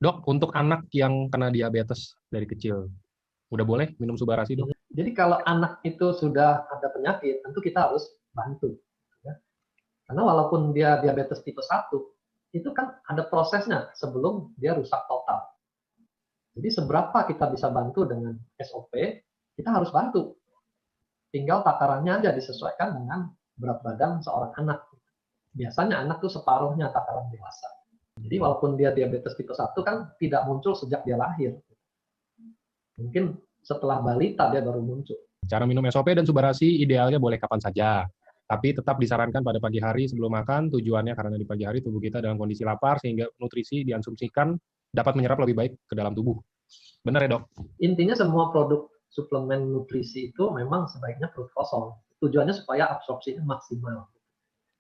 Dok, untuk anak yang kena diabetes dari kecil, udah boleh minum Subarasi, Dok? Jadi kalau anak itu sudah ada penyakit, tentu kita harus bantu. Ya. Karena walaupun dia diabetes tipe 1, itu kan ada prosesnya sebelum dia rusak total. Jadi seberapa kita bisa bantu dengan SOP, kita harus bantu. Tinggal takarannya aja disesuaikan dengan berat badan seorang anak. Biasanya anak tuh separuhnya takaran dewasa. Jadi walaupun dia diabetes tipe 1 kan tidak muncul sejak dia lahir. Mungkin setelah balita dia baru muncul. Cara minum SOP dan Subarasi idealnya boleh kapan saja, tapi tetap disarankan pada pagi hari sebelum makan. Tujuannya karena di pagi hari tubuh kita dalam kondisi lapar sehingga nutrisi diasumsikan dapat menyerap lebih baik ke dalam tubuh. Benar ya, Dok? Intinya semua produk suplemen nutrisi itu memang sebaiknya perut kosong. Tujuannya supaya absorpsinya maksimal.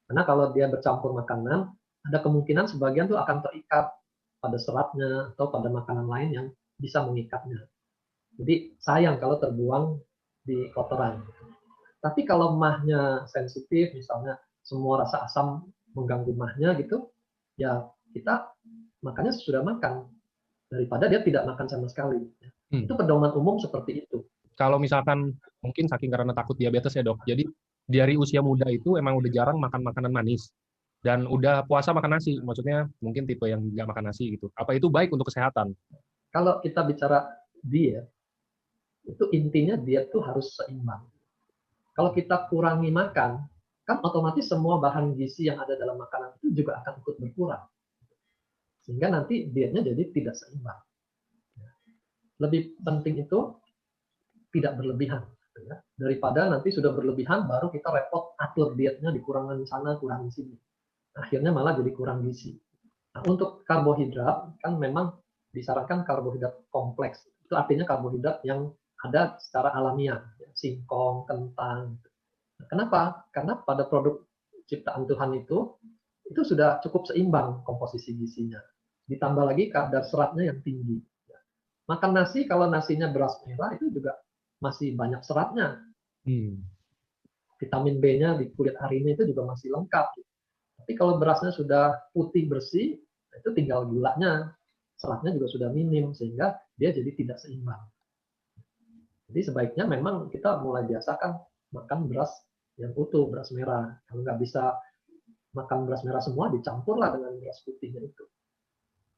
Karena kalau dia bercampur makanan, ada kemungkinan sebagian tuh akan terikat pada seratnya atau pada makanan lain yang bisa mengikatnya. Jadi sayang kalau terbuang di kotoran. Tapi kalau mahnya sensitif, misalnya semua rasa asam mengganggu mahnya gitu, ya kita makannya sudah makan daripada dia tidak makan sama sekali. Itu pedoman umum seperti itu. Kalau misalkan mungkin saking karena takut diabetes ya, Dok, jadi dari usia muda itu emang udah jarang makan makanan manis dan udah puasa makan nasi, maksudnya mungkin tipe yang nggak makan nasi gitu. Apa itu baik untuk kesehatan? Kalau kita bicara diet, itu intinya diet tuh harus seimbang. Kalau kita kurangi makan, kan otomatis semua bahan gizi yang ada dalam makanan itu juga akan ikut berkurang. Sehingga nanti dietnya jadi tidak seimbang. Lebih penting itu tidak berlebihan. Daripada nanti sudah berlebihan, baru kita repot atur dietnya, dikurangin sana, kurangin sini. Akhirnya malah jadi kurang gizi. Nah, untuk karbohidrat, kan memang disarankan karbohidrat kompleks. Itu artinya karbohidrat yang ada secara alamiah, singkong, kentang. Kenapa? Karena pada produk ciptaan Tuhan itu sudah cukup seimbang komposisi gizinya. Ditambah lagi kadar seratnya yang tinggi. Makan nasi, kalau nasinya beras merah, itu juga masih banyak seratnya. Vitamin B-nya di kulit harinya itu juga masih lengkap. Tapi kalau berasnya sudah putih bersih, itu tinggal gulanya. Seratnya juga sudah minim, sehingga dia jadi tidak seimbang. Jadi sebaiknya memang kita mulai biasakan makan beras yang utuh, beras merah. Kalau nggak bisa makan beras merah semua, dicampurlah dengan beras putihnya itu.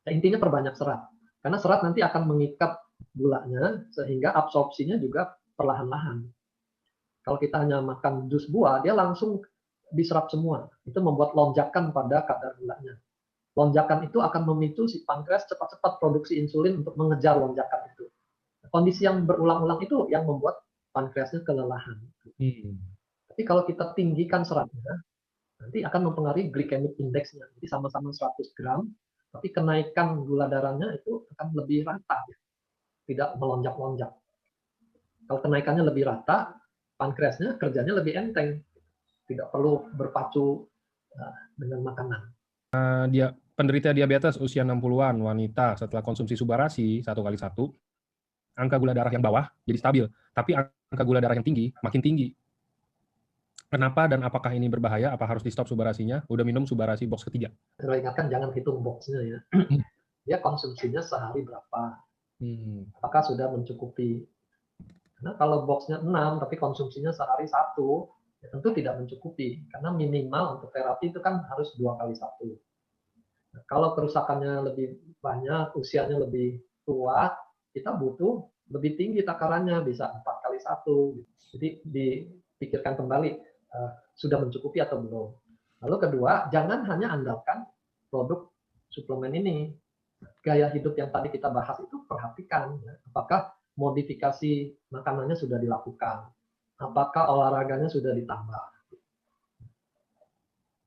Nah, intinya perbanyak serat. Karena serat nanti akan mengikat gulanya, sehingga absorpsinya juga perlahan-lahan. Kalau kita hanya makan jus buah, dia langsung diserap semua. Itu membuat lonjakan pada kadar gulanya. Lonjakan itu akan memicu si pankreas cepat-cepat produksi insulin untuk mengejar lonjakan itu. Kondisi yang berulang-ulang itu yang membuat pankreasnya kelelahan. Tapi kalau kita tinggikan seratnya, nanti akan mempengaruhi glycemic index-nya. Jadi sama-sama 100 gram, tapi kenaikan gula darahnya itu akan lebih rata, tidak melonjak-lonjak. Kalau kenaikannya lebih rata, pankreasnya kerjanya lebih enteng, tidak perlu berpacu dengan makanan. Dia penderita diabetes usia 60-an wanita setelah konsumsi Subarasi 1x1, angka gula darah yang bawah jadi stabil, tapi angka gula darah yang tinggi makin tinggi. Kenapa dan apakah ini berbahaya? Apa harus di stop Subarasinya? Udah minum Subarasi box ketiga. Saya ingatkan jangan hitung boxnya ya. Dia konsumsinya sehari berapa? Apakah sudah mencukupi? Karena kalau boxnya 6 tapi konsumsinya sehari 1, ya tentu tidak mencukupi. Karena minimal untuk terapi itu kan harus 2x1. Nah, kalau kerusakannya lebih banyak, usianya lebih tua, kita butuh lebih tinggi takarannya, bisa 4x1. Jadi dipikirkan kembali, sudah mencukupi atau belum. Lalu kedua, jangan hanya andalkan produk suplemen ini. Gaya hidup yang tadi kita bahas itu perhatikan, ya, apakah modifikasi makanannya sudah dilakukan, apakah olahraganya sudah ditambah.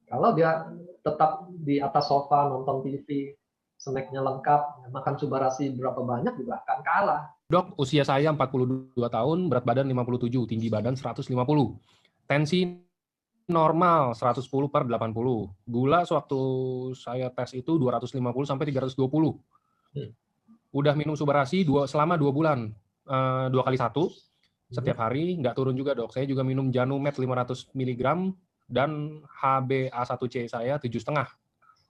Kalau dia tetap di atas sofa nonton TV, snacknya lengkap, makan Subarasi berapa banyak juga akan kalah. Dok, usia saya 42 tahun, berat badan 57, tinggi badan 150. Tensi normal 110 per 80. Gula sewaktu saya tes itu 250 sampai 320. Udah minum Subarasi selama 2 bulan. 2x1 setiap hari, nggak turun juga, Dok. Saya juga minum Janumet 500 mg dan HbA1c saya 7,5.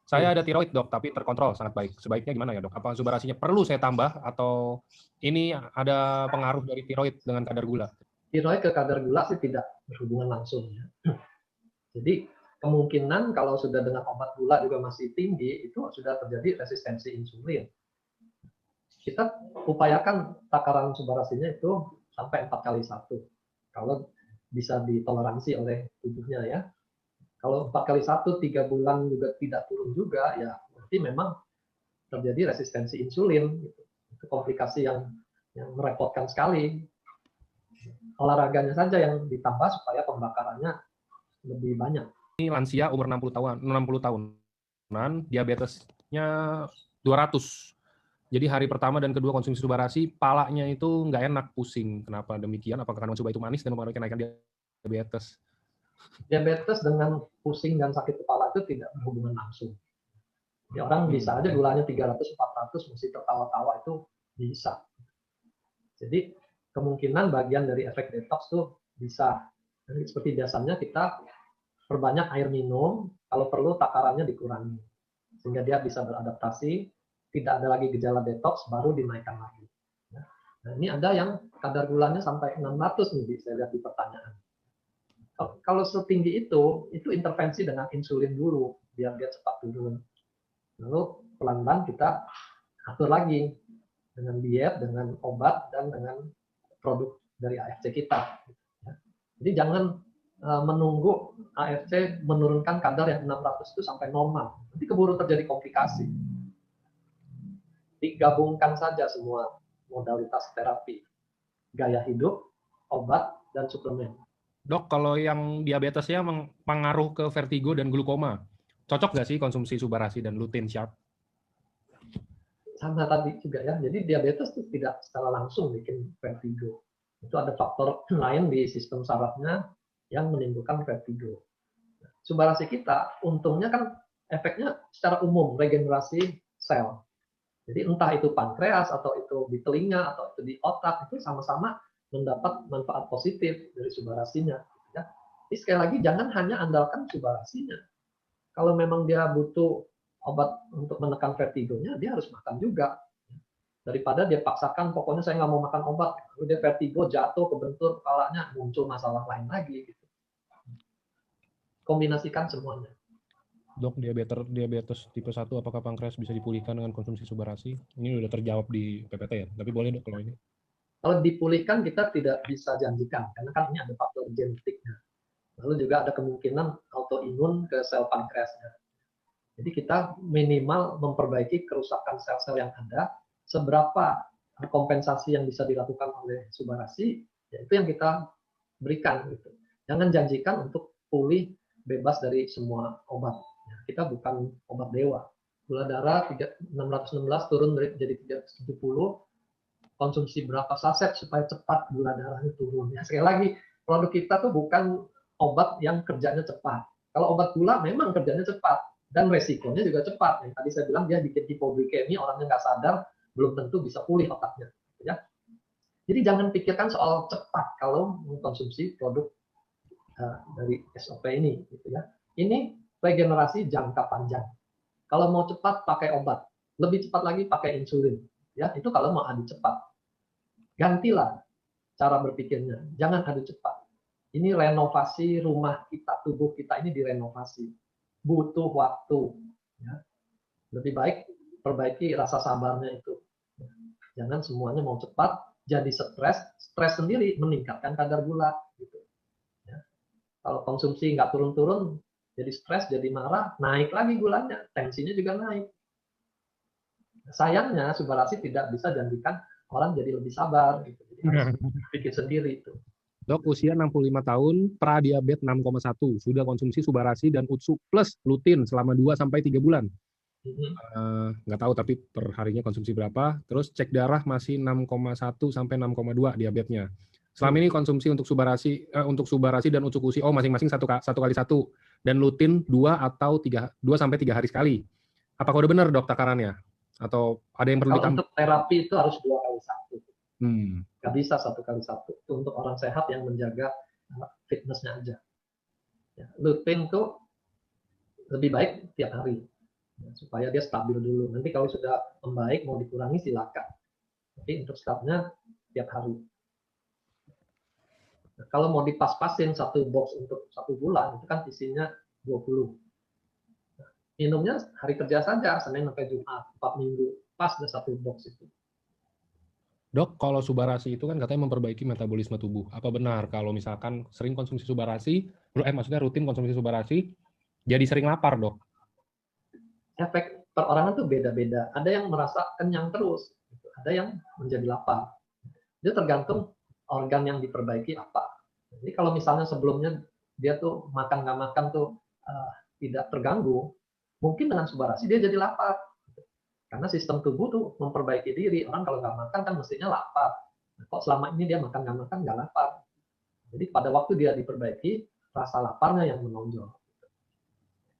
Saya ada tiroid dok, tapi terkontrol sangat baik. Sebaiknya gimana ya dok? Apa subarasinya perlu saya tambah atau ini ada pengaruh dari tiroid dengan kadar gula? Tiroid ke kadar gula sih tidak berhubungan langsung ya. Jadi kemungkinan kalau sudah dengan obat gula juga masih tinggi, itu sudah terjadi resistensi insulin. Kita upayakan takaran subarasinya itu sampai 4x1. Kalau bisa ditoleransi oleh tubuhnya ya. Kalau 4x1 3 bulan juga tidak turun juga, ya berarti memang terjadi resistensi insulin. Itu komplikasi yang merepotkan sekali. Olahraganya saja yang ditambah supaya pembakarannya lebih banyak. Ini lansia umur 60 tahunan, diabetesnya 200. Jadi hari pertama dan kedua konsumsi subarasi, palanya itu nggak enak, pusing. Kenapa demikian? Apakah kandungan suba itu manis dan mempengaruhi kenaikan diabetes? Diabetes dengan pusing dan sakit kepala itu tidak berhubungan langsung. Ya, orang bisa aja gulanya 300-400 mesti tertawa-tawa, itu bisa. Jadi kemungkinan bagian dari efek detox tuh bisa. Jadi seperti biasanya kita perbanyak air minum, kalau perlu takarannya dikurangi. Sehingga dia bisa beradaptasi, tidak ada lagi gejala detox, baru dinaikkan lagi. Nah, ini ada yang kadar gulanya sampai 600 nih, saya lihat di pertanyaan. Kalau setinggi itu intervensi dengan insulin dulu, biar dia cepat turun. Lalu pelan-pelan kita atur lagi dengan diet, dengan obat, dan dengan produk dari AFC kita. Jadi jangan menunggu AFC menurunkan kadar yang 600 itu sampai normal. Nanti keburu terjadi komplikasi. Digabungkan saja semua modalitas terapi. Gaya hidup, obat, dan suplemen. Dok, kalau yang diabetesnya mengaruh ke vertigo dan glukoma, cocok nggak sih konsumsi subarasi dan lutein sharp? Sama tadi juga ya, jadi diabetes itu tidak secara langsung bikin vertigo. Itu ada faktor lain di sistem sarafnya yang menimbulkan vertigo. Subarasi kita, untungnya kan efeknya secara umum, regenerasi sel. Jadi entah itu pankreas, atau itu di telinga, atau itu di otak, itu sama-sama mendapat manfaat positif dari subarasinya. Ya. Jadi sekali lagi, jangan hanya andalkan subarasinya. Kalau memang dia butuh obat untuk menekan vertigonya, dia harus makan juga. Daripada dia paksakan, pokoknya saya nggak mau makan obat, lalu dia vertigo, jatuh, kebentur kepalanya, muncul masalah lain lagi. Gitu. Kombinasikan semuanya. Dok, diabetes tipe 1, apakah pankreas bisa dipulihkan dengan konsumsi subarasi? Ini udah terjawab di PPT ya, tapi boleh dok kalau ini. Kalau dipulihkan kita tidak bisa janjikan, karena kan ini ada faktor genetiknya. Lalu juga ada kemungkinan autoimun ke sel pankreasnya. Jadi kita minimal memperbaiki kerusakan sel-sel yang ada, seberapa kompensasi yang bisa dilakukan oleh subarasi, ya itu yang kita berikan. Gitu. Jangan janjikan untuk pulih bebas dari semua obat. Ya, kita bukan obat dewa. Gula darah 616 turun jadi 370, konsumsi berapa saset supaya cepat gula darahnya turun. Ya, sekali lagi, produk kita tuh bukan obat yang kerjanya cepat. Kalau obat gula memang kerjanya cepat, dan resikonya juga cepat. Yang tadi saya bilang dia bikin hipoglikemia, orangnya nggak sadar, belum tentu bisa pulih otaknya. Ya. Jadi jangan pikirkan soal cepat kalau mengkonsumsi produk dari SOP ini. Gitu ya. Ini regenerasi jangka panjang. Kalau mau cepat pakai obat, lebih cepat lagi pakai insulin. Ya, itu kalau mau adu cepat. Gantilah cara berpikirnya, jangan adu cepat. Ini renovasi rumah kita, tubuh kita ini direnovasi. Butuh waktu. Ya. Lebih baik perbaiki rasa sabarnya itu. Jangan semuanya mau cepat, jadi stres sendiri meningkatkan kadar gula. Gitu. Ya. Kalau konsumsi nggak turun-turun, jadi stres, jadi marah, naik lagi gulanya, tensinya juga naik. Sayangnya subarasi tidak bisa janjikan orang jadi lebih sabar. Gitu. Jadi harus pikir sendiri itu. Dok, usia 65 tahun, pradiabetes 6,1, sudah konsumsi subarasi dan utsu plus lutein selama 2-3 bulan. Nggak tahu tapi per harinya konsumsi berapa. Terus cek darah masih 6,1 sampai 6,2 diabetesnya. Selama ini konsumsi untuk subarasi dan utsu kusi masing-masing 1x1 dan lutein 2-3 hari sekali. Apakah udah benar dok takarannya? Atau ada yang perlu ditambah? Untuk terapi itu harus 2x1. Nggak bisa 1x1. Itu untuk orang sehat yang menjaga fitnessnya aja. Ya, lutein itu lebih baik tiap hari. supaya dia stabil dulu. Nanti kalau sudah membaik mau dikurangi silakan. Tapi untuk stepnya tiap hari. Nah, kalau mau dipas-pasin satu box untuk 1 bulan, itu kan isinya 20. Minumnya hari kerja saja, Senin sampai Jumat, 4 minggu. Pas ada 1 box itu. Dok, kalau Subarasi itu kan katanya memperbaiki metabolisme tubuh. Apa benar kalau misalkan sering konsumsi Subarasi, maksudnya rutin konsumsi Subarasi, jadi sering lapar, Dok? Efek perorangan tuh beda-beda. Ada yang merasa kenyang terus, ada yang menjadi lapar. Itu tergantung organ yang diperbaiki apa. Jadi kalau misalnya sebelumnya dia tuh makan nggak makan tuh tidak terganggu, mungkin dengan Subarasi dia jadi lapar. Karena sistem tubuh tuh memperbaiki diri. Orang kalau nggak makan kan mestinya lapar. Nah, kok selama ini dia makan nggak lapar. Jadi pada waktu dia diperbaiki, rasa laparnya yang menonjol.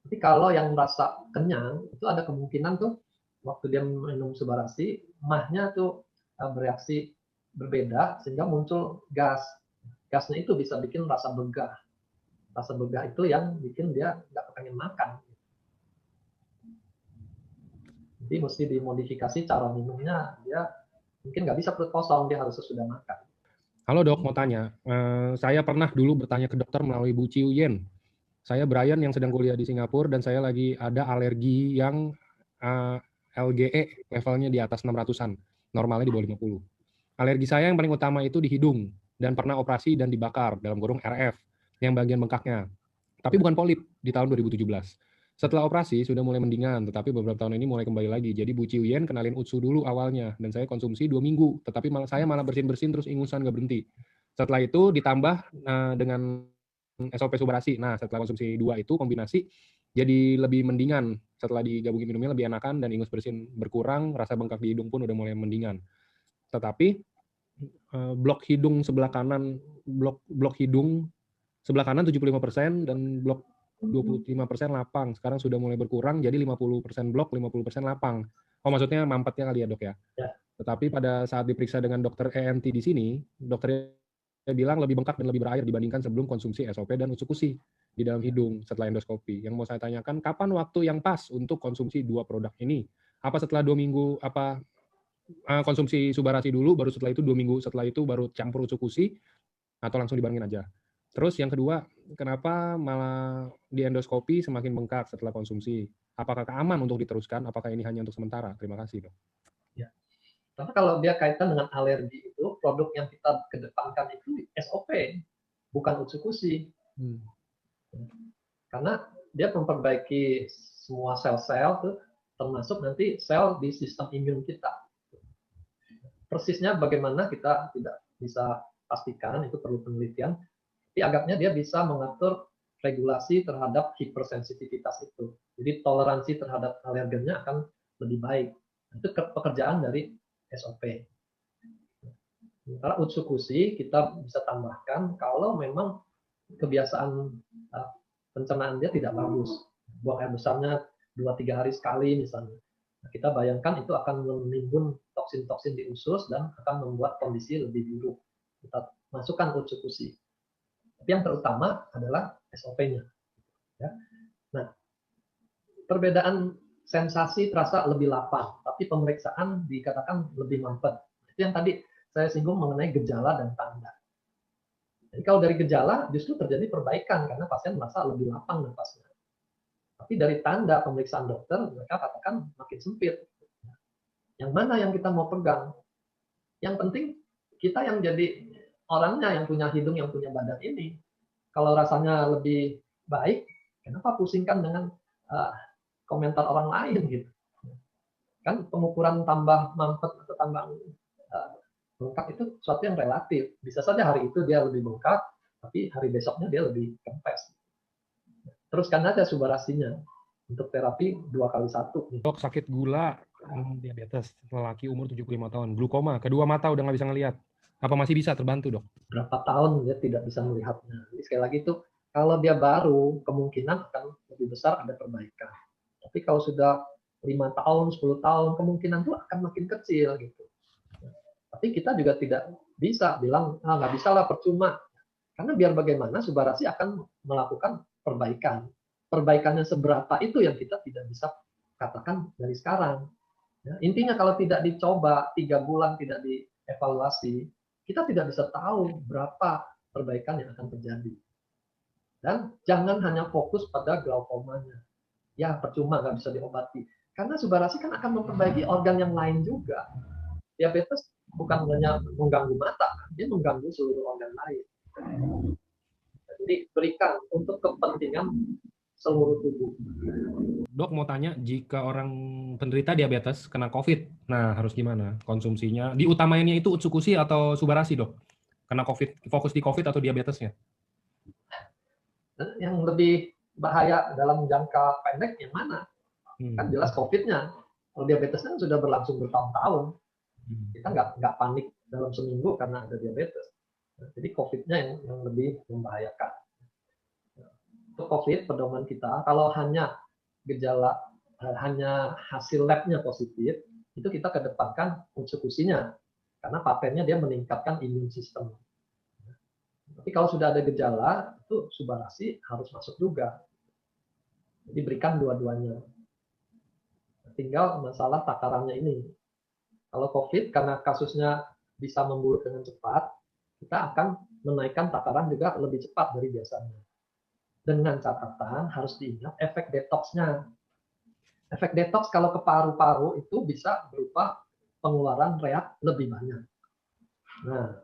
Tapi kalau yang merasa kenyang, itu ada kemungkinan tuh waktu dia minum Subarasi, mahnya tuh bereaksi berbeda sehingga muncul gas. Gasnya itu bisa bikin rasa begah. Rasa begah itu yang bikin dia nggak pengen makan. Jadi mesti dimodifikasi cara minumnya. Dia mungkin nggak bisa perut kosong, dia harus sesudah makan. Halo dok, mau tanya. Saya pernah dulu bertanya ke dokter melalui Bu Ciu Yen. Saya Brian yang sedang kuliah di Singapura dan saya lagi ada alergi yang LGE levelnya di atas 600-an. Normalnya di bawah 50. Alergi saya yang paling utama itu di hidung dan pernah operasi dan dibakar dalam kurung RF yang bagian bengkaknya. Tapi bukan polip di tahun 2017. Setelah operasi sudah mulai mendingan, tetapi beberapa tahun ini mulai kembali lagi. Jadi Bu Ciu Yen kenalin Utsu dulu awalnya dan saya konsumsi 2 minggu, tetapi saya malah bersin-bersin terus ingusan nggak berhenti. Setelah itu ditambah dengan SOP Subarasi. Nah, setelah konsumsi 2 itu kombinasi jadi lebih mendingan. Setelah digabungin minumnya lebih enakan dan ingus bersin berkurang, rasa bengkak di hidung pun udah mulai mendingan. Tetapi blok hidung sebelah kanan, blok hidung sebelah kanan 75% dan blok 25% lapang. Sekarang sudah mulai berkurang jadi 50% blok, 50% lapang. Oh, maksudnya mampetnya kali ya, Dok ya. Ya. Tetapi pada saat diperiksa dengan dokter ENT di sini, dokternya bilang lebih bengkak dan lebih berair dibandingkan sebelum konsumsi SOP dan Utsukushi di dalam hidung setelah endoskopi. Yang mau saya tanyakan, kapan waktu yang pas untuk konsumsi 2 produk ini? Apa setelah 2 minggu, apa konsumsi Subarasi dulu, baru setelah itu 2 minggu setelah itu baru campur Utsukushi, atau langsung dibarengin aja? Terus yang kedua, kenapa malah di endoskopi semakin bengkak setelah konsumsi? Apakah aman untuk diteruskan? Apakah ini hanya untuk sementara? Terima kasih, Dok. Ya. Karena kalau dia kaitan dengan alergi itu, produk yang kita kedepankan itu SOP, bukan Utsukushi. Karena dia memperbaiki semua sel-sel tuh, termasuk nanti sel di sistem imun kita. Persisnya bagaimana kita tidak bisa pastikan, itu perlu penelitian. Tapi agaknya dia bisa mengatur regulasi terhadap hipersensitivitas itu. Jadi toleransi terhadap alergennya akan lebih baik. Itu pekerjaan dari SOP. Sementara Utsukushi kita bisa tambahkan kalau memang kebiasaan pencernaan dia tidak bagus. Buang air besarnya 2-3 hari sekali misalnya. Nah, kita bayangkan itu akan menimbun toksin-toksin di usus dan akan membuat kondisi lebih buruk. Kita masukkan Utsukushi. Tapi yang terutama adalah SOP-nya. Ya. Nah, perbedaan sensasi terasa lebih lapang, tapi pemeriksaan dikatakan lebih mampet. Itu yang tadi saya singgung mengenai gejala dan tanda. Jadi kalau dari gejala justru terjadi perbaikan karena pasien merasa lebih lapang nafasnya. Tapi dari tanda pemeriksaan dokter mereka katakan makin sempit. Yang mana yang kita mau pegang? Yang penting kita yang jadi orangnya yang punya hidung, yang punya badan ini. Kalau rasanya lebih baik, kenapa pusingkan dengan komentar orang lain gitu? Kan pengukuran tambah mampet atau tambah bengkak itu sesuatu yang relatif. Bisa saja hari itu dia lebih bengkak, tapi hari besoknya dia lebih kempes. Teruskan aja Subarasinya untuk terapi 2x1. Dok, sakit gula, diabetes, lelaki umur 75 tahun, glukoma, kedua mata udah nggak bisa ngelihat. Apa masih bisa terbantu, Dok? Berapa tahun dia tidak bisa melihatnya. Jadi sekali lagi itu, kalau dia baru, kemungkinan akan lebih besar ada perbaikan. Tapi kalau sudah 5 tahun, 10 tahun, kemungkinan itu akan makin kecil gitu. Tapi kita juga tidak bisa bilang, nggak bisa lah percuma. Karena biar bagaimana Subarasi akan melakukan perbaikan. Perbaikannya seberapa itu yang kita tidak bisa katakan dari sekarang. Ya, intinya kalau tidak dicoba 3 bulan tidak dievaluasi, kita tidak bisa tahu berapa perbaikan yang akan terjadi. Dan jangan hanya fokus pada glaukomanya. Ya percuma nggak bisa diobati. Karena Subbarasi kan akan memperbaiki organ yang lain juga. Diabetes bukan hanya mengganggu mata, dia mengganggu seluruh organ lain. Jadi berikan untuk kepentingan seluruh tubuh. Dok mau tanya, jika orang penderita diabetes kena COVID, nah harus gimana konsumsinya? Diutamainnya itu Utsukushi atau Subbarasi, Dok? Kena COVID, fokus di COVID atau diabetesnya? Yang lebih bahaya dalam jangka pendek yang mana? Kan jelas COVID-nya. Kalau diabetesnya kan sudah berlangsung bertahun-tahun. Kita nggak panik dalam seminggu karena ada diabetes. Jadi COVID-nya yang lebih membahayakan. Untuk COVID, pedoman kita, kalau hanya gejala, hanya hasil lab-nya positif, itu kita kedepankan Utsukushi-nya. Karena patennya dia meningkatkan imun sistem. Tapi kalau sudah ada gejala, itu Subbarasi harus masuk juga. Jadi berikan dua-duanya. Tinggal masalah takarannya ini. Kalau COVID, karena kasusnya bisa memburuk dengan cepat, kita akan menaikkan takaran juga lebih cepat dari biasanya. Dengan catatan harus diingat efek detoksnya. Efek detoks kalau ke paru-paru itu bisa berupa pengeluaran reak lebih banyak. Nah,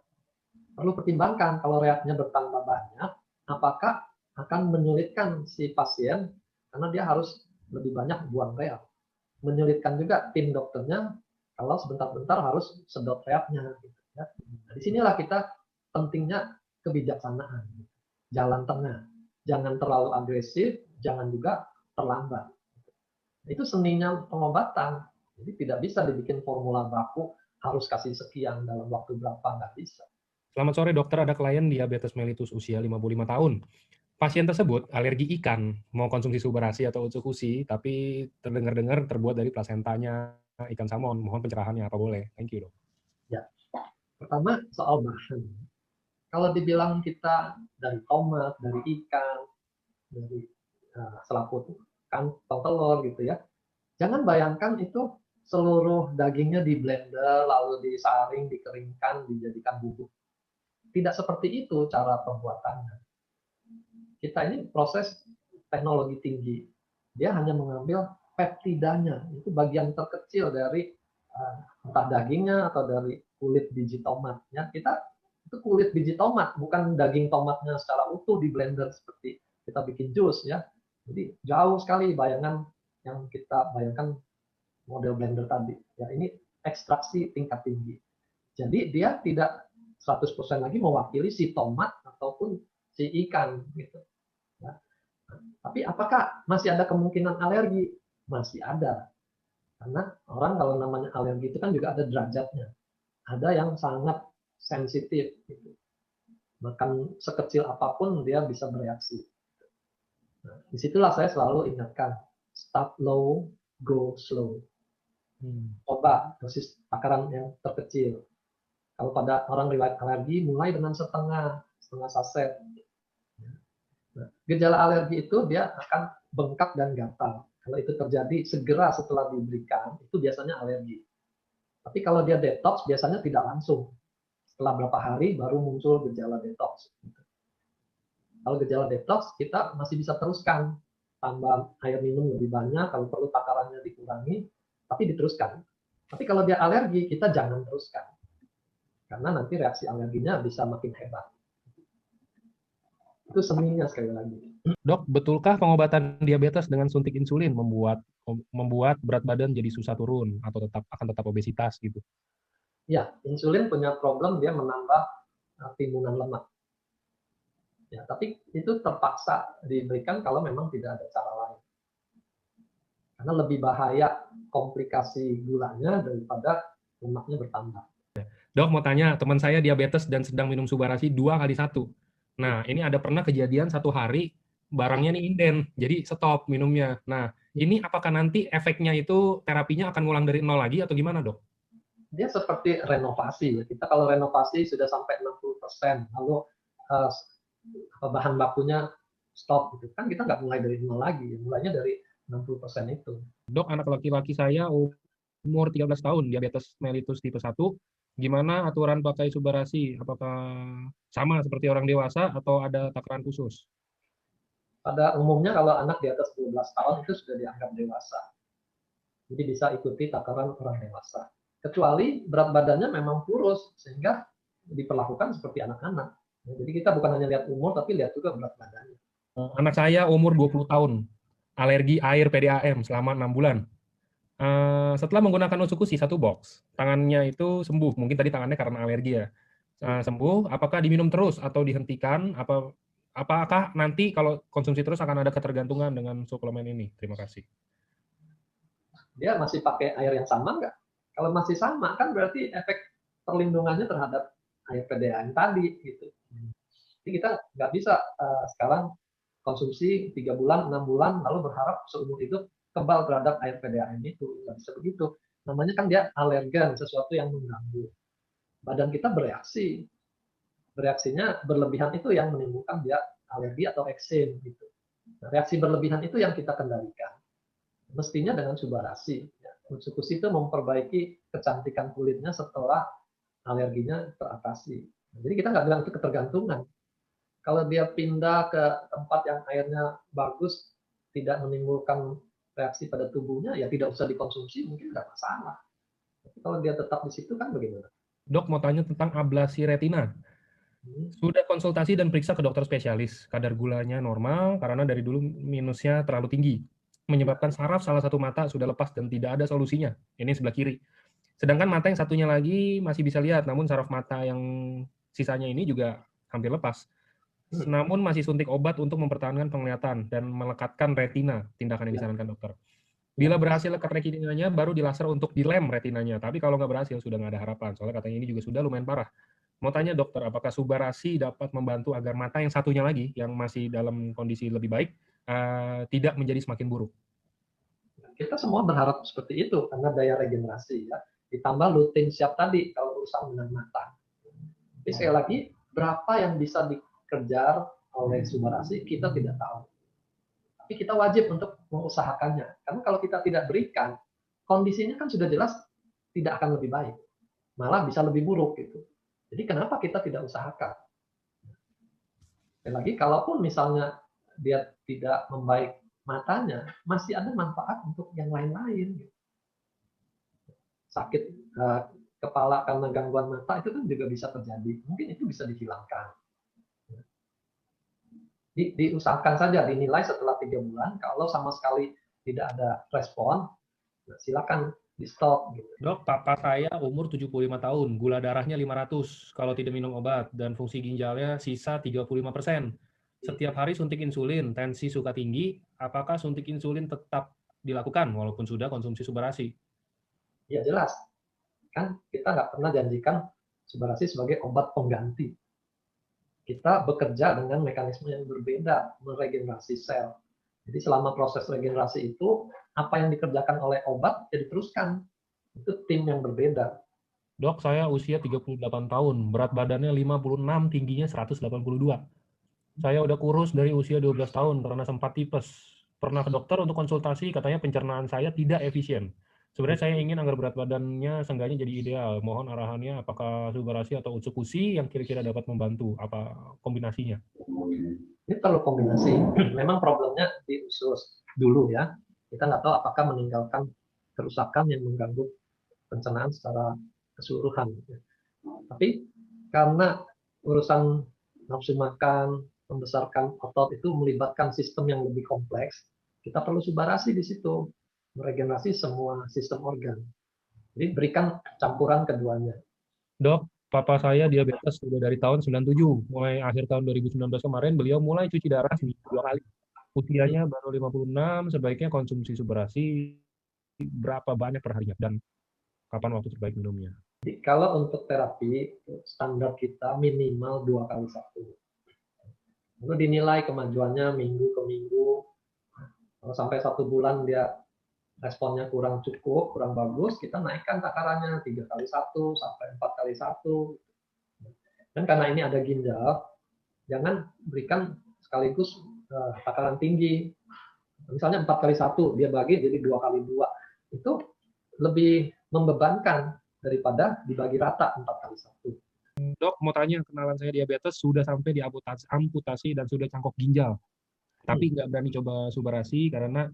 perlu pertimbangkan kalau reaknya bertambah banyak, apakah akan menyulitkan si pasien karena dia harus lebih banyak buang reak. Menyulitkan juga tim dokternya kalau sebentar-bentar harus sedot reaknya. Nah, disinilah kita pentingnya kebijaksanaan, jalan tengah. Jangan terlalu agresif, jangan juga terlambat. Itu seninya pengobatan. Jadi tidak bisa dibikin formula baku, harus kasih sekian dalam waktu berapa, nggak bisa. Selamat sore dokter, ada klien diabetes mellitus usia 55 tahun. Pasien tersebut alergi ikan, mau konsumsi Subbarasi atau Utsukushi, tapi terdengar-dengar terbuat dari plasentanya ikan salmon. Mohon pencerahannya, apa boleh? Thank you, dok. Ya, pertama soal bahan. Kalau dibilang kita dari tomat, dari ikan, dari selaput kantong telur gitu ya, jangan bayangkan itu seluruh dagingnya di blender, lalu disaring, dikeringkan, dijadikan bubuk. Tidak seperti itu cara pembuatannya. Kita ini proses teknologi tinggi. Dia hanya mengambil peptidanya, itu bagian terkecil dari entah dagingnya atau dari kulit biji tomat. Ya, kita itu kulit biji tomat, bukan daging tomatnya secara utuh di blender seperti kita bikin jus ya. Jadi jauh sekali bayangan yang kita bayangkan model blender tadi. Ya, ini ekstraksi tingkat tinggi. Jadi dia tidak 100% lagi mewakili si tomat ataupun si ikan gitu. Ya. Tapi apakah masih ada kemungkinan alergi? Masih ada. Karena orang kalau namanya alergi itu kan juga ada derajatnya. Ada yang sangat sensitif. Gitu. Makan sekecil apapun dia bisa bereaksi. Nah, disitulah saya selalu ingatkan, start low, go slow. Coba dosis takaran yang terkecil. Kalau pada orang riwayat alergi, mulai dengan setengah saset. Nah, gejala alergi itu dia akan bengkak dan gatal. Kalau itu terjadi segera setelah diberikan, itu biasanya alergi. Tapi kalau dia detox, biasanya tidak langsung. Setelah berapa hari baru muncul gejala detox. Kalau gejala detox, kita masih bisa teruskan. Tambah air minum lebih banyak, kalau perlu takarannya dikurangi, tapi diteruskan. Tapi kalau dia alergi, kita jangan teruskan. Karena nanti reaksi alerginya bisa makin hebat. Itu seninya sekali lagi. Dok, betulkah pengobatan diabetes dengan suntik insulin membuat berat badan jadi susah turun atau akan tetap obesitas gitu? Ya, insulin punya problem dia menambah timunan lemak. Ya, tapi itu terpaksa diberikan kalau memang tidak ada cara lain. Karena lebih bahaya komplikasi gulanya daripada lemaknya bertambah. Dok, mau tanya, teman saya diabetes dan sedang minum Subbarasi 2x1. Nah, ini ada pernah kejadian satu hari barangnya nih inden, jadi stop minumnya. Nah, ini apakah nanti efeknya itu terapinya akan ngulang dari nol lagi atau gimana, dok? Dia seperti renovasi. Kita kalau renovasi sudah sampai 60%, lalu bahan bakunya stop, gitu kan kita nggak mulai dari nol lagi, mulainya dari 60% itu. Dok, anak laki-laki saya umur 13 tahun, diabetes mellitus tipe 1. Gimana aturan pakai Subarasi? Apakah sama seperti orang dewasa atau ada takaran khusus? Pada umumnya kalau anak di atas 12 tahun itu sudah dianggap dewasa. Jadi bisa ikuti takaran orang dewasa. Kecuali berat badannya memang kurus, sehingga diperlakukan seperti anak-anak. Jadi kita bukan hanya lihat umur, tapi lihat juga berat badannya. Anak saya umur 20 tahun, alergi air PDAM selama 6 bulan. Setelah menggunakan Otsukushi 1 box, tangannya itu sembuh. Mungkin tadi tangannya karena alergi ya. Sembuh, apakah diminum terus atau dihentikan? Apakah nanti kalau konsumsi terus akan ada ketergantungan dengan suplemen ini? Terima kasih. Dia masih pakai air yang sama nggak? Kalau masih sama, kan berarti efek perlindungannya terhadap air PDAM tadi. Gitu. Jadi kita nggak bisa sekarang konsumsi 3 bulan, 6 bulan, lalu berharap seumur hidup kebal terhadap air PDAM itu. Nggak bisa begitu. Namanya kan dia alergen, sesuatu yang mengganggu. Badan kita bereaksi. Bereaksinya berlebihan itu yang menimbulkan dia alergi atau eksem. Gitu. Nah, reaksi berlebihan itu yang kita kendalikan. Mestinya dengan Subarasi. Otsukushi itu memperbaiki kecantikan kulitnya setelah alerginya teratasi. Jadi kita nggak bilang itu ketergantungan. Kalau dia pindah ke tempat yang airnya bagus, tidak menimbulkan reaksi pada tubuhnya, ya tidak usah dikonsumsi, mungkin nggak masalah. Tapi kalau dia tetap di situ kan bagaimana? Dok, mau tanya tentang ablasi retina. Sudah konsultasi dan periksa ke dokter spesialis. Kadar gulanya normal karena dari dulu minusnya terlalu tinggi. Menyebabkan saraf salah satu mata sudah lepas dan tidak ada solusinya. Ini sebelah kiri. Sedangkan mata yang satunya lagi masih bisa lihat, namun saraf mata yang sisanya ini juga hampir lepas. Namun masih suntik obat untuk mempertahankan penglihatan dan melekatkan retina, tindakan yang disarankan dokter. Bila berhasil lekat retinanya, baru dilaser untuk dilem retinanya. Tapi kalau nggak berhasil, sudah nggak ada harapan. Soalnya katanya ini juga sudah lumayan parah. Mau tanya dokter, apakah Subarasi dapat membantu agar mata yang satunya lagi, yang masih dalam kondisi lebih baik, tidak menjadi semakin buruk? Kita semua berharap seperti itu karena daya regenerasi ya. Ditambah lutein siap tadi kalau urusan dengan mata. Tapi sekali lagi, berapa yang bisa dikejar oleh Subarasi kita tidak tahu. Tapi kita wajib untuk mengusahakannya. Karena kalau kita tidak berikan, kondisinya kan sudah jelas tidak akan lebih baik. Malah bisa lebih buruk gitu. Jadi kenapa kita tidak usahakan? Dan lagi, kalaupun misalnya dia tidak membaik matanya, masih ada manfaat untuk yang lain-lain. Sakit kepala karena gangguan mata itu kan juga bisa terjadi. Mungkin itu bisa dihilangkan. Diusahakan saja, dinilai setelah 3 bulan. Kalau sama sekali tidak ada respon, silakan di stop. Gitu. Dok, papa saya umur 75 tahun, gula darahnya 500 kalau tidak minum obat, dan fungsi ginjalnya sisa 35%. Setiap hari suntik insulin, tensi suka tinggi, apakah suntik insulin tetap dilakukan walaupun sudah konsumsi Subarasi? Ya jelas, kan kita nggak pernah janjikan Subarasi sebagai obat pengganti. Kita bekerja dengan mekanisme yang berbeda, meregenerasi sel. Jadi selama proses regenerasi itu, apa yang dikerjakan oleh obat ya diteruskan. Itu tim yang berbeda. Dok, saya usia 38 tahun, berat badannya 56, tingginya 182. Saya udah kurus dari usia 12 tahun karena sempat tipes. Pernah ke dokter untuk konsultasi, katanya pencernaan saya tidak efisien. Sebenarnya saya ingin agar berat badannya seenggaknya jadi ideal. Mohon arahannya apakah Subarasi atau Utsukushi yang kira-kira dapat membantu, apa kombinasinya? Ini perlu kombinasi. Memang problemnya di usus dulu ya. Kita nggak tahu apakah meninggalkan kerusakan yang mengganggu pencernaan secara keseluruhan. Tapi karena urusan nafsu makan, membesarkan otot itu melibatkan sistem yang lebih kompleks, kita perlu Subarasi di situ, meregenerasi semua sistem organ. Jadi berikan campuran keduanya. Dok, papa saya diabetes sudah dari tahun 97. Mulai akhir tahun 2019 kemarin, beliau mulai cuci darah 2 kali. Usianya baru 56, sebaiknya konsumsi Subarasi berapa banyak per harinya, dan kapan waktu terbaik minumnya? Jadi kalau untuk terapi, standar kita minimal 2 kali 1. Lalu dinilai kemajuannya minggu ke minggu. Kalau sampai 1 bulan dia responnya kurang cukup, kurang bagus, kita naikkan takarannya 3 kali 1 sampai 4 kali 1. Dan karena ini ada ginjal, jangan berikan sekaligus takaran tinggi. Misalnya 4 kali 1, dia bagi jadi 2 kali 2. Itu lebih membebankan daripada dibagi rata 4 kali 1. Dok, mau tanya, kenalan saya diabetes sudah sampai di amputasi dan sudah cangkok ginjal. Tapi nggak berani coba Subarasi karena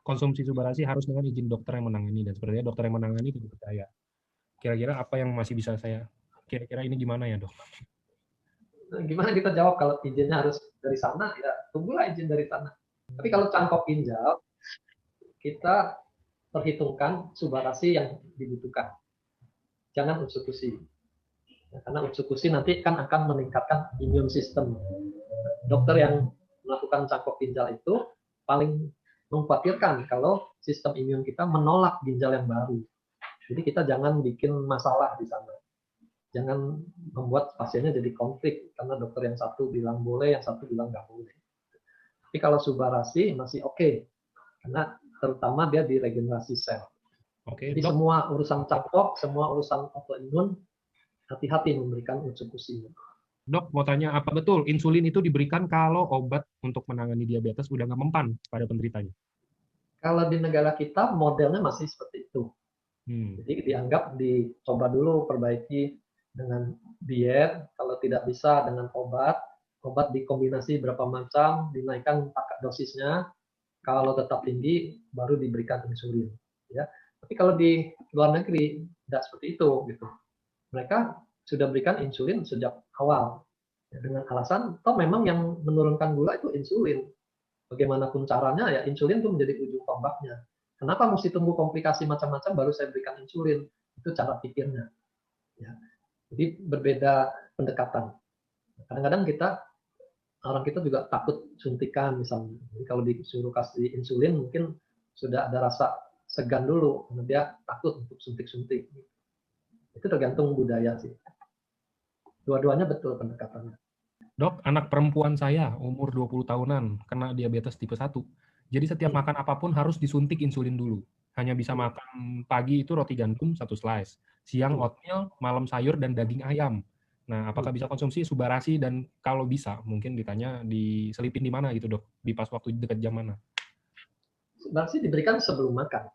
konsumsi Subarasi harus dengan izin dokter yang menangani. Dan sepertinya dokter yang menangani tidak percaya. Kira-kira apa yang masih bisa saya, kira-kira ini gimana ya dok? Nah, gimana kita jawab kalau izinnya harus dari sana, ya tunggulah izin dari sana. Tapi kalau cangkok ginjal, kita perhitungkan Subarasi yang dibutuhkan. Jangan unsur-unsur. Ya, karena unsur-unsur nanti kan akan meningkatkan imun sistem. Dokter yang melakukan cangkok ginjal itu paling mengkhawatirkan kalau sistem imun kita menolak ginjal yang baru. Jadi kita jangan bikin masalah di sana. Jangan membuat pasiennya jadi konflik karena dokter yang satu bilang boleh, yang satu bilang nggak boleh. Tapi kalau Subarasi masih oke, karena terutama dia di regenerasi sel. Oke, Jadi dok. semua urusan cangkok, semua urusan autoimun, hati-hati memberikan unsur-unsur. Dok, mau tanya, apa betul insulin itu diberikan kalau obat untuk menangani diabetes udah nggak mempan pada penderitanya? Kalau di negara kita modelnya masih seperti itu. Jadi dianggap dicoba dulu perbaiki dengan diet, kalau tidak bisa dengan obat dikombinasi berapa macam, dinaikkan dosisnya, kalau tetap tinggi baru diberikan insulin. Ya. Tapi kalau di luar negeri tidak seperti itu, gitu. Mereka sudah berikan insulin sejak awal ya, dengan alasan toh memang yang menurunkan gula itu insulin. Bagaimanapun caranya ya insulin itu menjadi ujung tombaknya. Kenapa mesti tunggu komplikasi macam-macam baru saya berikan insulin? Itu cara pikirnya. Ya. Jadi berbeda pendekatan. Kadang-kadang orang kita juga takut suntikan misalnya. Jadi kalau disuruh kasih insulin mungkin sudah ada rasa segan dulu karena dia takut untuk suntik-suntik. Itu tergantung budaya sih. Dua-duanya betul pendekatannya. Dok, anak perempuan saya umur 20 tahunan kena diabetes tipe 1. Jadi setiap makan apapun harus disuntik insulin dulu. Hanya bisa makan pagi itu roti gandum 1 slice, siang oatmeal, malam sayur dan daging ayam. Nah, apakah bisa konsumsi Subarasi dan kalau bisa mungkin ditanya diselipin di mana gitu dok? Di pas waktu dekat jam mana? Subarasi diberikan sebelum makan.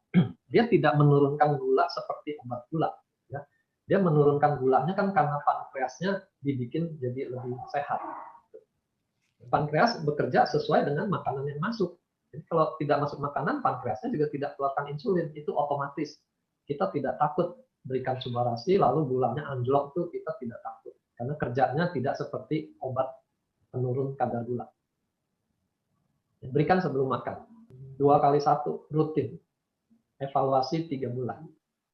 Dia tidak menurunkan gula seperti obat gula. Ya. Dia menurunkan gulanya kan karena pankreasnya dibikin jadi lebih sehat. Pankreas bekerja sesuai dengan makanan yang masuk. Jadi kalau tidak masuk makanan, pankreasnya juga tidak keluarkan insulin. Itu otomatis. Kita tidak takut berikan Subarasi, lalu gulanya anjlok itu kita tidak takut. Karena kerjanya tidak seperti obat penurun kadar gula. Berikan sebelum makan. 2 kali 1, rutin. Evaluasi 3 bulan.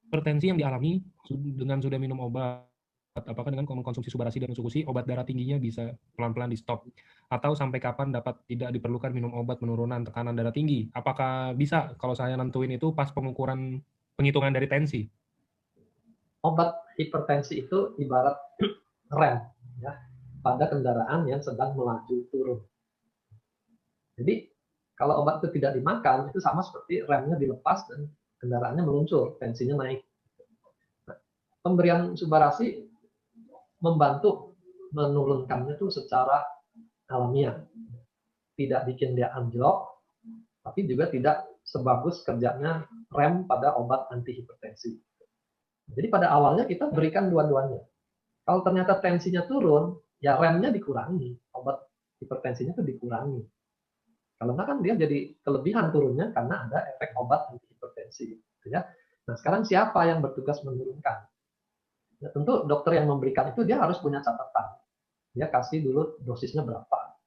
Hipertensi yang dialami dengan sudah minum obat, apakah dengan mengkonsumsi Subarasi dan Sukusi, obat darah tingginya bisa pelan-pelan di stop? Atau sampai kapan dapat tidak diperlukan minum obat penurunan tekanan darah tinggi? Apakah bisa kalau saya nentuin itu pas penghitungan dari tensi? Obat hipertensi itu ibarat rem ya, pada kendaraan yang sedang melaju turun. Jadi kalau obat itu tidak dimakan, itu sama seperti remnya dilepas dan kendaraannya meluncur, tensinya naik. Nah, pemberian Subarasi membantu menurunkannya itu secara alamiah. Tidak bikin dia anjlok, tapi juga tidak sebagus kerjanya rem pada obat antihipertensi. Jadi pada awalnya kita berikan dua-duanya. Kalau ternyata tensinya turun, ya remnya dikurangi, obat hipertensinya itu dikurangi. Kalau enggak kan dia jadi kelebihan turunnya karena ada efek obat antihipertensi. Ya. Nah sekarang siapa yang bertugas menurunkan? Ya, tentu dokter yang memberikan itu dia harus punya catatan. Dia kasih dulu dosisnya berapa.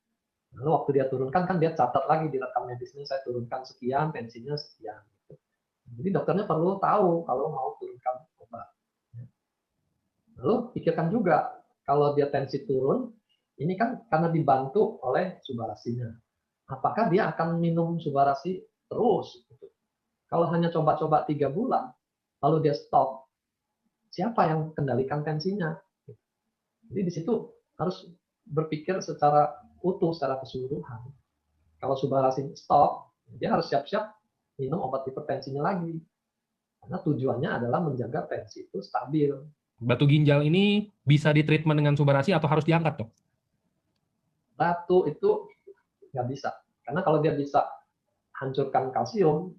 Lalu waktu dia turunkan kan dia catat lagi di rekam medisnya saya turunkan sekian, tensinya sekian. Jadi dokternya perlu tahu kalau mau turunkan obat. Lalu pikirkan juga kalau dia tensi turun, ini kan karena dibantu oleh Subarasinya. Apakah dia akan minum Subarasi terus? Kalau hanya coba-coba 3 bulan, lalu dia stop, siapa yang kendalikan tensinya? Jadi di situ harus berpikir secara utuh, secara keseluruhan. Kalau Subarasi stop, dia harus siap-siap minum obat hipertensinya lagi. Karena tujuannya adalah menjaga tensi itu stabil. Batu ginjal ini bisa ditreatment dengan Subarasi atau harus diangkat, dok? Batu itu nggak bisa. Karena kalau dia bisa hancurkan kalsium,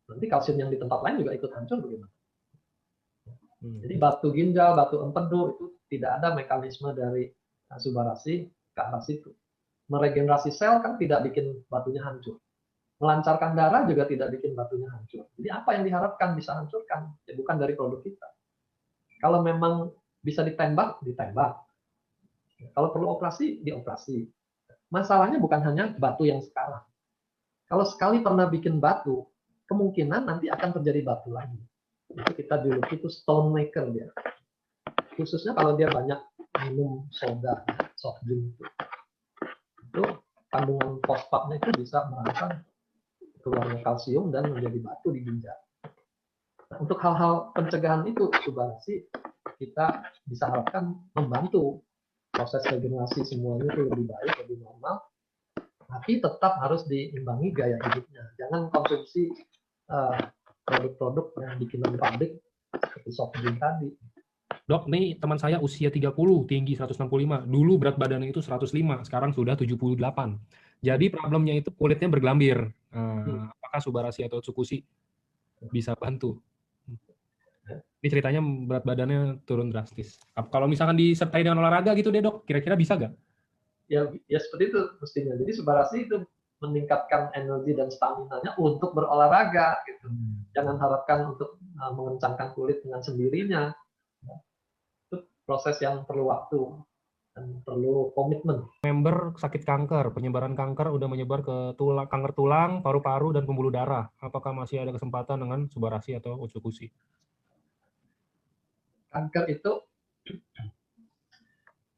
nanti kalsium yang di tempat lain juga ikut hancur bagaimana? Jadi batu ginjal, batu empedu itu tidak ada mekanisme dari Subbarasi ke arah situ. Meregenerasi sel kan tidak bikin batunya hancur. Melancarkan darah juga tidak bikin batunya hancur. Jadi apa yang diharapkan bisa hancurkan? Ya bukan dari produk kita. Kalau memang bisa ditembak, ditembak. Kalau perlu operasi, dioperasi. Masalahnya bukan hanya batu yang sekarang. Kalau sekali pernah bikin batu, kemungkinan nanti akan terjadi batu lagi. Itu kita juluki itu stone maker dia. Khususnya kalau dia banyak minum soda, soft drink itu kandungan fosfatnya itu bisa merangsang keluarnya kalsium dan menjadi batu di ginjal. Nah, untuk hal-hal pencegahan itu, Subbarasi kita bisa harapkan membantu proses regenerasi semuanya itu lebih baik, lebih normal, tapi tetap harus diimbangi gaya hidupnya. Jangan konsumsi produk-produk yang bikinan pabrik seperti soft drink tadi. Dok, nih teman saya usia 30, tinggi 165. Dulu berat badannya itu 105, sekarang sudah 78. Jadi problemnya itu kulitnya bergelambir. Apakah Subbarasi atau Tsukushi bisa bantu? Ini ceritanya berat badannya turun drastis. Kalau misalkan disertai dengan olahraga gitu deh dok, kira-kira bisa nggak? Ya seperti itu mestinya. Jadi Subbarasi itu meningkatkan energi dan stamina-nya untuk berolahraga gitu. Jangan harapkan untuk mengencangkan kulit dengan sendirinya. Itu proses yang perlu waktu dan perlu komitmen. Member sakit kanker, penyebaran kanker udah menyebar ke tulang, kanker tulang, paru-paru dan pembuluh darah. Apakah masih ada kesempatan dengan Subbarasi atau Tsukushi? Kanker itu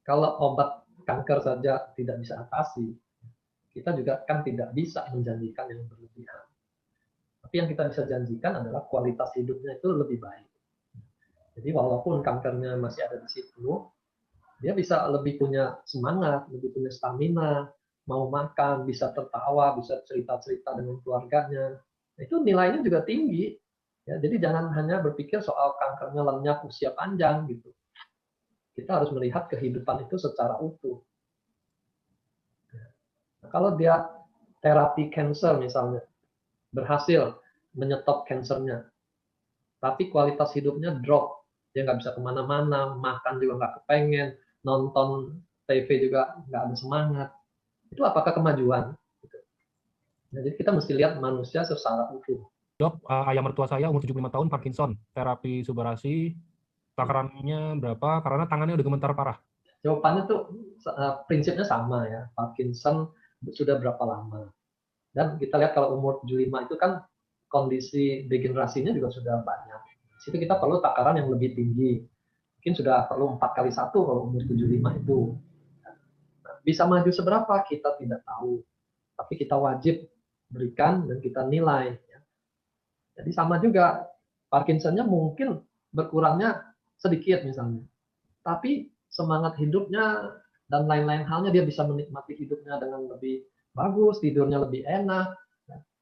kalau obat kanker saja tidak bisa atasi, kita juga kan tidak bisa menjanjikan yang berlebihan. Tapi yang kita bisa janjikan adalah kualitas hidupnya itu lebih baik. Jadi walaupun kankernya masih ada di situ, dia bisa lebih punya semangat, lebih punya stamina, mau makan, bisa tertawa, bisa cerita-cerita dengan keluarganya. Itu nilainya juga tinggi. Ya, jadi jangan hanya berpikir soal kankernya lenyap usia panjang gitu. Kita harus melihat kehidupan itu secara utuh. Nah, kalau dia terapi cancer misalnya berhasil menyetop kansernya, tapi kualitas hidupnya drop, dia nggak bisa kemana-mana, makan juga nggak kepengen, nonton TV juga nggak ada semangat. Itu apakah kemajuan? Nah, jadi kita mesti lihat manusia secara utuh. Dok, ayah mertua saya umur 75 tahun, Parkinson. Terapi Subbarasi, takarannya berapa? Karena tangannya udah gemetar parah. Jawabannya tuh prinsipnya sama ya. Parkinson sudah berapa lama? Dan kita lihat kalau umur 75 itu kan kondisi degenerasinya juga sudah banyak. Di situ kita perlu takaran yang lebih tinggi. Mungkin sudah perlu 4 kali 1 kalau umur 75 itu. Nah, bisa maju seberapa kita tidak tahu. Tapi kita wajib berikan dan kita nilai. Jadi sama juga, Parkinsonnya mungkin berkurangnya sedikit misalnya. Tapi semangat hidupnya dan lain-lain halnya dia bisa menikmati hidupnya dengan lebih bagus, tidurnya lebih enak,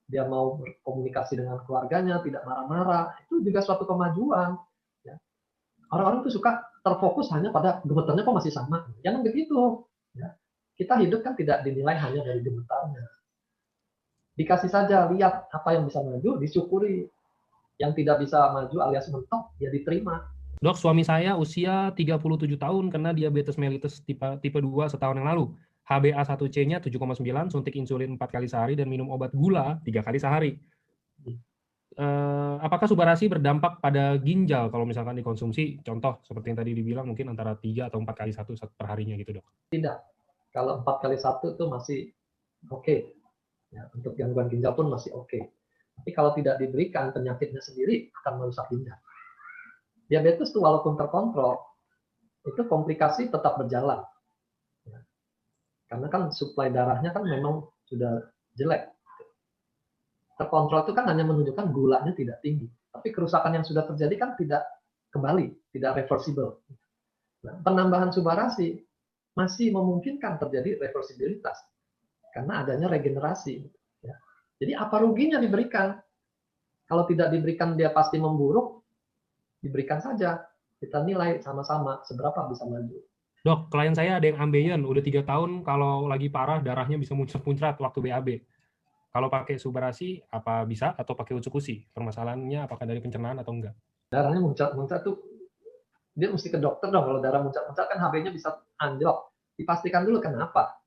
dia mau berkomunikasi dengan keluarganya, tidak marah-marah, itu juga suatu kemajuan. Orang-orang itu suka terfokus hanya pada gemetarnya kok masih sama. Jangan begitu. Kita hidup kan tidak dinilai hanya dari gemetarnya. Dikasih saja, lihat apa yang bisa maju, disyukuri. Yang tidak bisa maju alias mentok, ya diterima. Dok, suami saya usia 37 tahun kena diabetes mellitus tipe 2 setahun yang lalu. HbA1c-nya 7,9, suntik insulin 4 kali sehari, dan minum obat gula 3 kali sehari. Apakah Subbarasi berdampak pada ginjal kalau misalkan dikonsumsi? Contoh, seperti yang tadi dibilang, mungkin antara 3 atau 4 kali 1 per harinya gitu, dok? Tidak. Kalau 4 kali 1 itu masih oke. Ya, untuk gangguan ginjal pun masih oke. Tapi kalau tidak diberikan, penyakitnya sendiri akan merusak ginjal. Diabetes itu walaupun terkontrol, itu komplikasi tetap berjalan. Ya. Karena kan suplai darahnya kan memang sudah jelek. Terkontrol itu kan hanya menunjukkan gulanya tidak tinggi. Tapi kerusakan yang sudah terjadi kan tidak kembali, tidak reversible. Nah, penambahan Subbarasi masih memungkinkan terjadi reversibilitas. Karena adanya regenerasi. Ya. Jadi apa ruginya diberikan? Kalau tidak diberikan dia pasti memburuk, diberikan saja. Kita nilai sama-sama seberapa bisa maju. Dok, klien saya ada yang ambeien, udah 3 tahun kalau lagi parah darahnya bisa muncrat-muncrat waktu BAB. Kalau pakai subarasi apa bisa atau pakai usukusi? Permasalahannya apakah dari pencernaan atau enggak? Darahnya muncrat-muncrat tuh dia mesti ke dokter dong. Kalau darah muncrat-muncrat kan HB-nya bisa anjlok. Dipastikan dulu kenapa.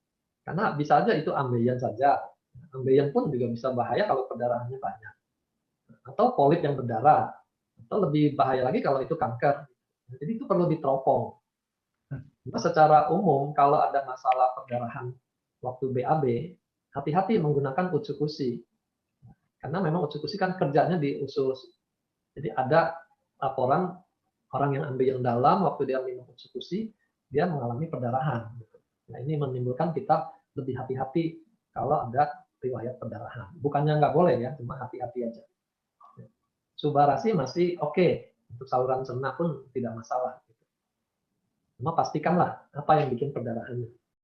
Karena bisa aja itu ambeien saja. Ambeien pun juga bisa bahaya kalau perdarahannya banyak. Atau polip yang berdarah. Atau lebih bahaya lagi kalau itu kanker. Jadi itu perlu diteropong. Cuma secara umum kalau ada masalah perdarahan waktu BAB, hati-hati menggunakan usukusi. Karena memang usukusi kan kerjanya di usus. Jadi ada laporan orang yang ambil yang dalam waktu dia minum usukusi, dia mengalami perdarahan. Nah ini menimbulkan kita lebih hati-hati kalau ada riwayat perdarahan. Bukannya nggak boleh ya, cuma hati-hati aja. Subarasi masih oke, untuk saluran cerna pun tidak masalah. Cuma pastikanlah apa yang bikin perdarahannya.